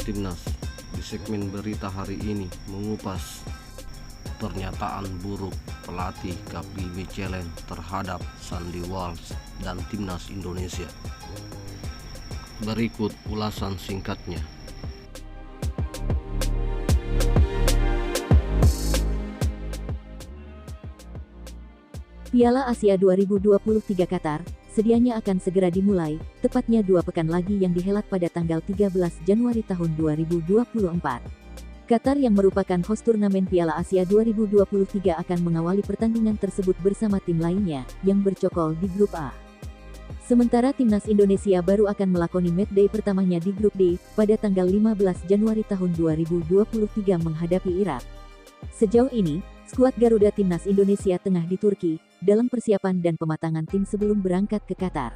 Timnas. Di segmen berita hari ini mengupas pernyataan buruk pelatih KP Mechelen terhadap Sandy Walsh dan Timnas Indonesia. Berikut ulasan singkatnya. Piala Asia 2023 Qatar sedianya akan segera dimulai, tepatnya 2 pekan lagi yang dihelat pada tanggal 13 Januari tahun 2024. Qatar yang merupakan host turnamen Piala Asia 2023 akan mengawali pertandingan tersebut bersama tim lainnya yang bercokol di grup A. Sementara Timnas Indonesia baru akan melakoni matchday pertamanya di grup D pada tanggal 15 Januari tahun 2023 menghadapi Irak. Sejauh ini, skuad Garuda Timnas Indonesia tengah di Turki dalam persiapan dan pematangan tim sebelum berangkat ke Qatar.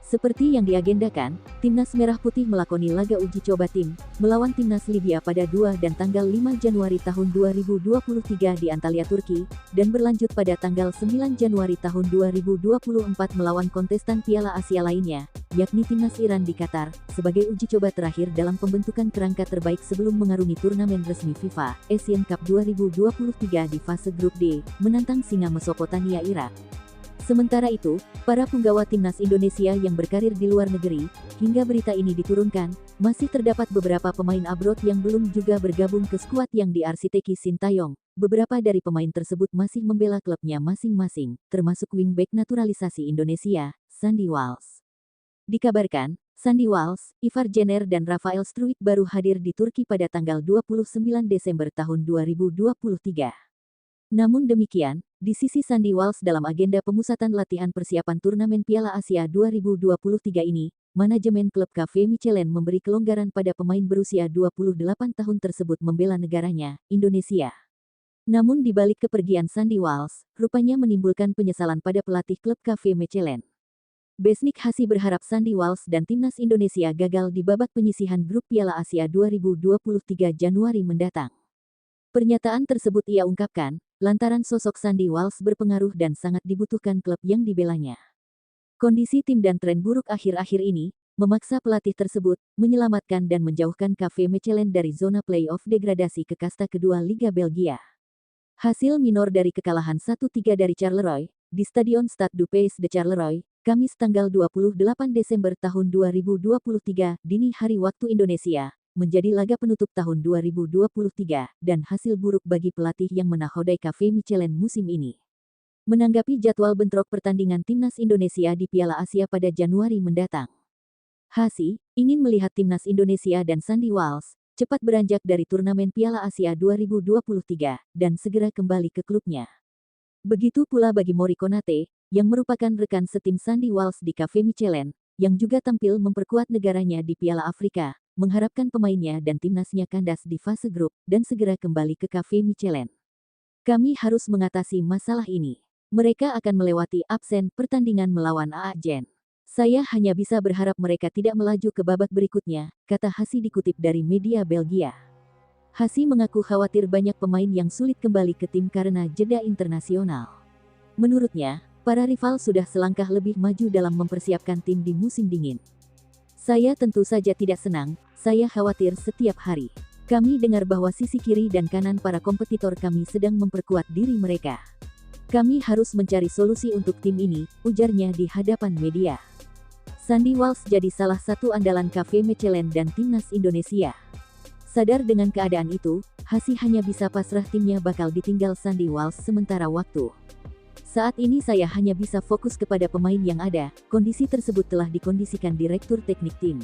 Seperti yang diagendakan, Timnas Merah Putih melakoni laga uji coba tim melawan Timnas Libya pada 2 dan tanggal 5 Januari tahun 2023 di Antalya, Turki, dan berlanjut pada tanggal 9 Januari tahun 2024 melawan kontestan Piala Asia lainnya, yakni Timnas Iran di Qatar, sebagai uji coba terakhir dalam pembentukan kerangka terbaik sebelum mengarungi turnamen resmi FIFA Asian Cup 2023 di fase grup D, menantang singa Mesopotamia Irak. Sementara itu, para punggawa Timnas Indonesia yang berkarir di luar negeri, hingga berita ini diturunkan, masih terdapat beberapa pemain abroad yang belum juga bergabung ke skuad yang diarsiteki Sintayong. Beberapa dari pemain tersebut masih membela klubnya masing-masing, termasuk wingback naturalisasi Indonesia, Sandy Walsh. Dikabarkan, Sandy Walsh, Ivar Jenner dan Rafael Struijk baru hadir di Turki pada tanggal 29 Desember tahun 2023. Namun demikian, di sisi Sandy Walsh dalam agenda pemusatan latihan persiapan turnamen Piala Asia 2023 ini, manajemen klub KV Mechelen memberi kelonggaran pada pemain berusia 28 tahun tersebut membela negaranya, Indonesia. Namun di balik kepergian Sandy Walsh, rupanya menimbulkan penyesalan pada pelatih klub KV Mechelen. Besnik Hasi berharap Sandy Walsh dan Timnas Indonesia gagal di babak penyisihan grup Piala Asia 2023 Januari mendatang. Pernyataan tersebut ia ungkapkan, lantaran sosok Sandy Walsh berpengaruh dan sangat dibutuhkan klub yang dibelanya. Kondisi tim dan tren buruk akhir-akhir ini, memaksa pelatih tersebut, menyelamatkan dan menjauhkan KV Mechelen dari zona play-off degradasi ke kasta kedua Liga Belgia. Hasil minor dari kekalahan 1-3 dari Charleroi, di Stadion Stade du Pays de Charleroi, Kamis tanggal 28 Desember tahun 2023, dini hari waktu Indonesia, menjadi laga penutup tahun 2023, dan hasil buruk bagi pelatih yang menakodai KV Mechelen musim ini. Menanggapi jadwal bentrok pertandingan Timnas Indonesia di Piala Asia pada Januari mendatang, Hasi ingin melihat Timnas Indonesia dan Sandy Walsh cepat beranjak dari turnamen Piala Asia 2023, dan segera kembali ke klubnya. Begitu pula bagi Mori Konate, yang merupakan rekan setim Sandy Walsh di KV Mechelen, yang juga tampil memperkuat negaranya di Piala Afrika, mengharapkan pemainnya dan timnasnya kandas di fase grup, dan segera kembali ke KV Mechelen. Kami harus mengatasi masalah ini. Mereka akan melewati absen pertandingan melawan Aachen. Saya hanya bisa berharap mereka tidak melaju ke babak berikutnya, kata Hasi dikutip dari media Belgia. Hasi mengaku khawatir banyak pemain yang sulit kembali ke tim karena jeda internasional. Menurutnya, para rival sudah selangkah lebih maju dalam mempersiapkan tim di musim dingin. Saya tentu saja tidak senang, saya khawatir setiap hari. Kami dengar bahwa sisi kiri dan kanan para kompetitor kami sedang memperkuat diri mereka. Kami harus mencari solusi untuk tim ini, ujarnya di hadapan media. Sandy Walsh jadi salah satu andalan KV Mechelen dan Timnas Indonesia. Sadar dengan keadaan itu, Hasi hanya bisa pasrah timnya bakal ditinggal Sandy Walsh sementara waktu. Saat ini saya hanya bisa fokus kepada pemain yang ada, kondisi tersebut telah dikondisikan Direktur Teknik tim.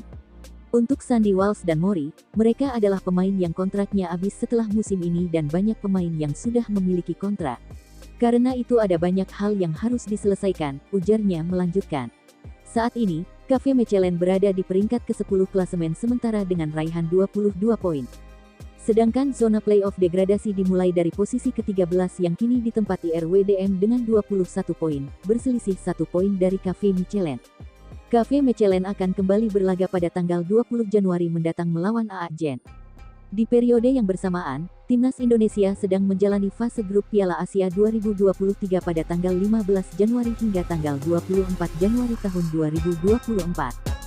Untuk Sandy Walsh dan Mori, mereka adalah pemain yang kontraknya habis setelah musim ini dan banyak pemain yang sudah memiliki kontrak. Karena itu ada banyak hal yang harus diselesaikan, ujarnya melanjutkan. Saat ini, KV Mechelen berada di peringkat ke-10 klasemen sementara dengan raihan 22 poin. Sedangkan zona playoff degradasi dimulai dari posisi ke-13 yang kini ditempati RWDM dengan 21 poin, berselisih 1 poin dari KV Mechelen. KV Mechelen akan kembali berlaga pada tanggal 20 Januari mendatang melawan Aachen. Di periode yang bersamaan, Timnas Indonesia sedang menjalani fase grup Piala Asia 2023 pada tanggal 15 Januari hingga tanggal 24 Januari tahun 2024.